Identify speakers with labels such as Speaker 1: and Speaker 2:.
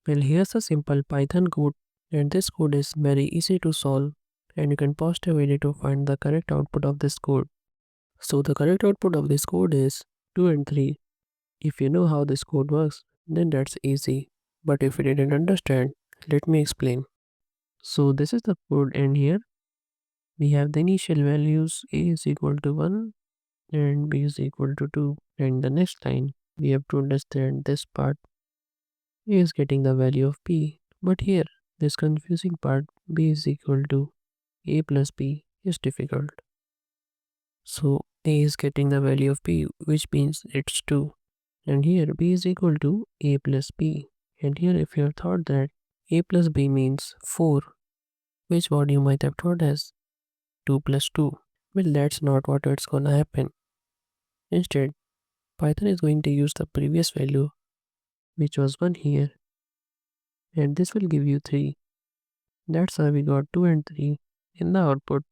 Speaker 1: Well, here's a simple Python code, and this code is very easy to solve, and you can post a video to find the correct output of this code. So the correct output of this code is 2 and 3. If you know how this code works, then that's easy. But if you didn't understand, let me explain. So this is the code, and here we have the initial values a is equal to 1 and b is equal to 2. And the next line, we have to understand this part. A is getting the value of b. But here, this confusing part, b is equal to a plus b, is difficult. So a is getting the value of b, which means it's 2. And here b is equal to a plus b. And here if you have thought that a plus b means 4, which what you might have thought as 2 plus 2. Well, that's not what it's gonna happen. Instead, Python is going to use the previous value, which was 1 here, and this will give you 3. That's how we got 2 and 3 in the output.